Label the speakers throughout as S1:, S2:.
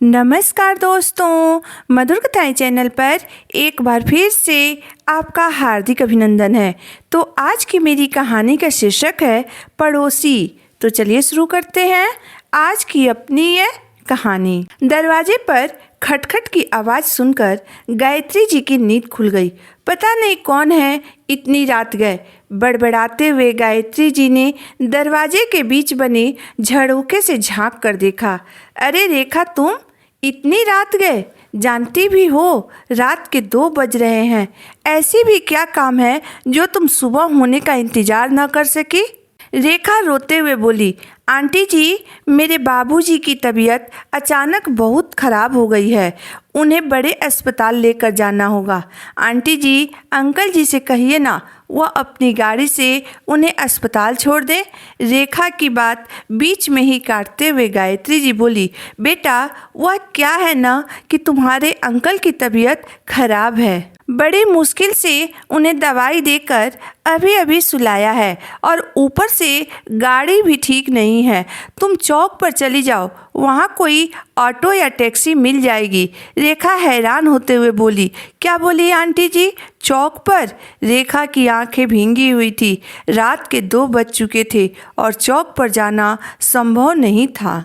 S1: नमस्कार दोस्तों, मधुर कथाएं चैनल पर एक बार फिर से आपका हार्दिक अभिनंदन है। तो आज की मेरी कहानी का शीर्षक है पड़ोसी। तो चलिए शुरू करते हैं आज की अपनी ये कहानी। दरवाजे पर खटखट की आवाज़ सुनकर गायत्री जी की नींद खुल गई। पता नहीं कौन है, इतनी रात गए। बड़बड़ाते हुए गायत्री जी ने दरवाजे के बीच बने झरोखे से झांक कर देखा। अरे रेखा, तुम इतनी रात गए? जानती भी हो रात के 2 बज रहे हैं। ऐसी भी क्या काम है जो तुम सुबह होने का इंतजार न कर सकी? रेखा रोते हुए बोली, आंटी जी, मेरे बाबूजी की तबीयत अचानक बहुत ख़राब हो गई है। उन्हें बड़े अस्पताल लेकर जाना होगा। आंटी जी, अंकल जी से कहिए ना, वह अपनी गाड़ी से उन्हें अस्पताल छोड़ दें। रेखा की बात बीच में ही काटते हुए गायत्री जी बोली, बेटा, वह क्या है ना कि तुम्हारे अंकल की तबीयत खराब है। बड़ी मुश्किल से उन्हें दवाई देकर अभी अभी सुलाया है और ऊपर से गाड़ी भी ठीक नहीं है। तुम चौक पर चली जाओ, वहाँ कोई ऑटो या टैक्सी मिल जाएगी। रेखा हैरान होते हुए बोली, क्या बोली आंटी जी? चौक पर? रेखा की आंखें भींगी हुई थी। रात के 2 बज चुके थे और चौक पर जाना संभव नहीं था।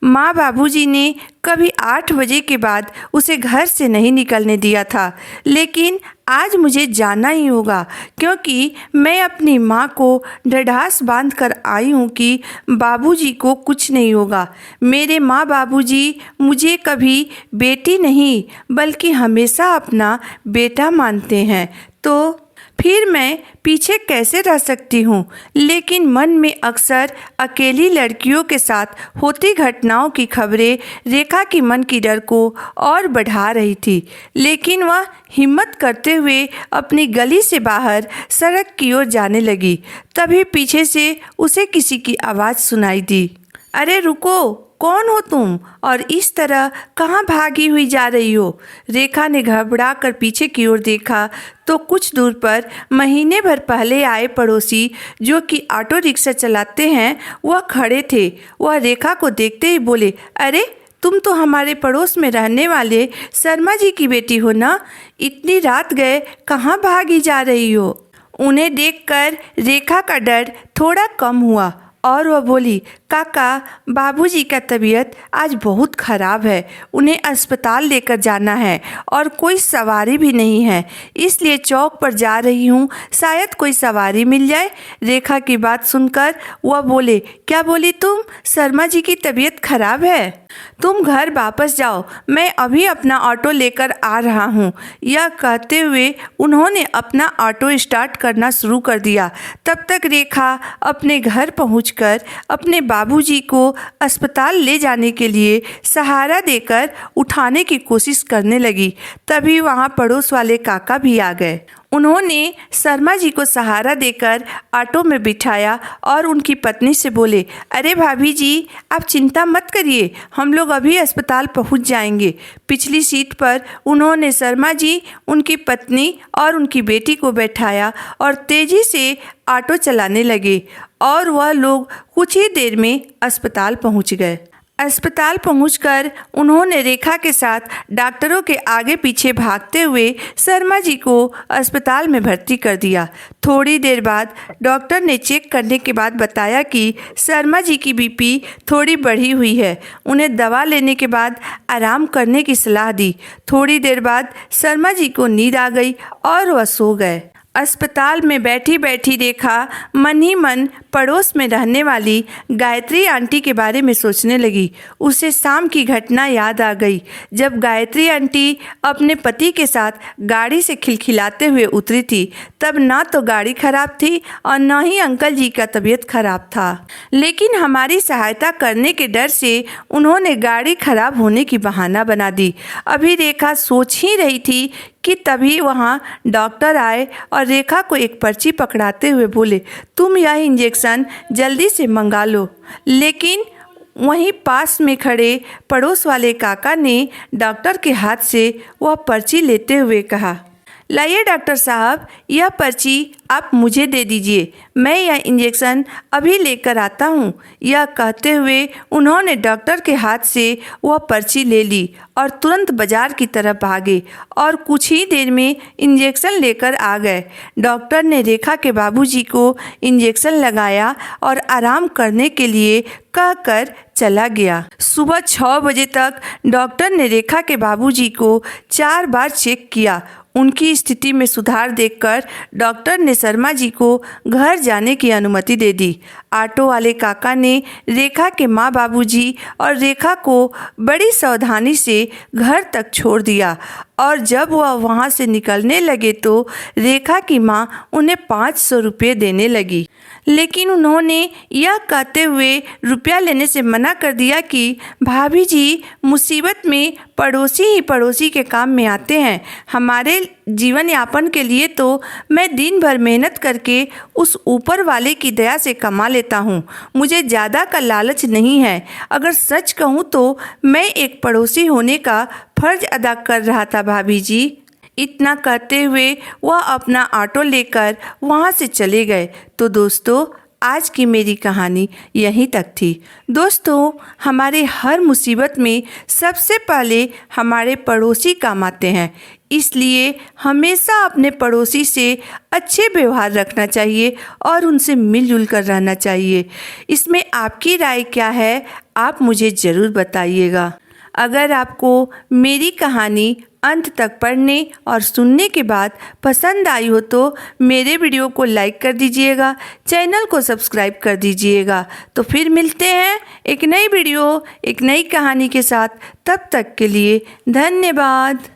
S1: माँ बाबूजी ने कभी 8 बजे के बाद उसे घर से नहीं निकलने दिया था, लेकिन आज मुझे जाना ही होगा, क्योंकि मैं अपनी माँ को ढठास बांध कर आई हूँ कि बाबूजी को कुछ नहीं होगा। मेरे माँ बाबूजी मुझे कभी बेटी नहीं बल्कि हमेशा अपना बेटा मानते हैं, तो फिर मैं पीछे कैसे रह सकती हूँ? लेकिन मन में अक्सर अकेली लड़कियों के साथ होती घटनाओं की खबरें रेखा की मन की डर को और बढ़ा रही थी। लेकिन वह हिम्मत करते हुए अपनी गली से बाहर सड़क की ओर जाने लगी। तभी पीछे से उसे किसी की आवाज़ सुनाई दी। अरे रुको, कौन हो तुम और इस तरह कहाँ भागी हुई जा रही हो? रेखा ने घबरा कर पीछे की ओर देखा तो कुछ दूर पर महीने भर पहले आए पड़ोसी, जो कि ऑटो रिक्शा चलाते हैं, वह खड़े थे। वह रेखा को देखते ही बोले, अरे तुम तो हमारे पड़ोस में रहने वाले शर्मा जी की बेटी हो ना? इतनी रात गए कहाँ भागी जा रही हो? उन्हें देखकर रेखा का डर थोड़ा कम हुआ और वह बोली, काका, बाबूजी का तबीयत आज बहुत ख़राब है। उन्हें अस्पताल लेकर जाना है और कोई सवारी भी नहीं है, इसलिए चौक पर जा रही हूँ, शायद कोई सवारी मिल जाए। रेखा की बात सुनकर वह बोले, क्या बोली तुम? शर्मा जी की तबीयत खराब है? तुम घर वापस जाओ, मैं अभी अपना ऑटो लेकर आ रहा हूँ। यह कहते हुए उन्होंने अपना ऑटो स्टार्ट करना शुरू कर दिया। तब तक रेखा अपने घर पहुंचकर अपने बाबूजी को अस्पताल ले जाने के लिए सहारा देकर उठाने की कोशिश करने लगी। तभी वहाँ पड़ोस वाले काका भी आ गए। उन्होंने शर्मा जी को सहारा देकर ऑटो में बिठाया और उनकी पत्नी से बोले, अरे भाभी जी, आप चिंता मत करिए, हम लोग अभी अस्पताल पहुंच जाएंगे। पिछली सीट पर उन्होंने शर्मा जी, उनकी पत्नी और उनकी बेटी को बैठाया और तेज़ी से ऑटो चलाने लगे और वह लोग कुछ ही देर में अस्पताल पहुंच गए। अस्पताल पहुंचकर उन्होंने रेखा के साथ डॉक्टरों के आगे पीछे भागते हुए शर्मा जी को अस्पताल में भर्ती कर दिया। थोड़ी देर बाद डॉक्टर ने चेक करने के बाद बताया कि शर्मा जी की बीपी थोड़ी बढ़ी हुई है। उन्हें दवा लेने के बाद आराम करने की सलाह दी। थोड़ी देर बाद शर्मा जी को नींद आ गई और वह सो गए। अस्पताल में बैठी बैठी रेखा मन ही मन पड़ोस में रहने वाली गायत्री आंटी के बारे में सोचने लगी। उसे शाम की घटना याद आ गई, जब गायत्री आंटी अपने पति के साथ गाड़ी से खिलखिलाते हुए उतरी थी। तब ना तो गाड़ी खराब थी और न ही अंकल जी का तबीयत खराब था, लेकिन हमारी सहायता करने के डर से उन्होंने गाड़ी खराब होने की बहाना बना दी। अभी रेखा सोच ही रही थी कि तभी वहाँ डॉक्टर आए और रेखा को एक पर्ची पकड़ाते हुए बोले, तुम यह इंजेक्शन जल्दी से मंगा लो। लेकिन वहीं पास में खड़े पड़ोस वाले काका ने डॉक्टर के हाथ से वह पर्ची लेते हुए कहा, लाइए डॉक्टर साहब, यह पर्ची आप मुझे दे दीजिए, मैं यह इंजेक्शन अभी लेकर आता हूँ। यह कहते हुए उन्होंने डॉक्टर के हाथ से वह पर्ची ले ली और तुरंत बाजार की तरफ भागे और कुछ ही देर में इंजेक्शन लेकर आ गए। डॉक्टर ने रेखा के बाबूजी को इंजेक्शन लगाया और आराम करने के लिए कहकर चला गया। सुबह 6 बजे तक डॉक्टर ने रेखा के बाबूजी को 4 बार चेक किया। उनकी स्थिति में सुधार देखकर डॉक्टर ने शर्मा जी को घर जाने की अनुमति दे दी। ऑटो वाले काका ने रेखा के माँ बाबूजी और रेखा को बड़ी सावधानी से घर तक छोड़ दिया और जब वह वहाँ से निकलने लगे तो रेखा की माँ उन्हें 500 रुपये देने लगी, लेकिन उन्होंने यह कहते हुए रुपया लेने से मना कर दिया कि भाभी जी, मुसीबत में पड़ोसी ही पड़ोसी के काम में आते हैं। हमारे जीवन यापन के लिए तो मैं दिन भर मेहनत करके उस ऊपर वाले की दया से कमा लेता हूँ, मुझे ज़्यादा का लालच नहीं है। अगर सच कहूँ तो मैं एक पड़ोसी होने का फर्ज अदा कर रहा था भाभी जी। इतना कहते हुए वह अपना ऑटो लेकर वहाँ से चले गए। तो दोस्तों, आज की मेरी कहानी यहीं तक थी। दोस्तों, हमारे हर मुसीबत में सबसे पहले हमारे पड़ोसी काम आते हैं, इसलिए हमेशा अपने पड़ोसी से अच्छे व्यवहार रखना चाहिए और उनसे मिलजुल कर रहना चाहिए। इसमें आपकी राय क्या है, आप मुझे ज़रूर बताइएगा। अगर आपको मेरी कहानी अंत तक पढ़ने और सुनने के बाद पसंद आई हो तो मेरे वीडियो को लाइक कर दीजिएगा, चैनल को सब्सक्राइब कर दीजिएगा। तो फिर मिलते हैं एक नई वीडियो, एक नई कहानी के साथ। तब तक के लिए धन्यवाद।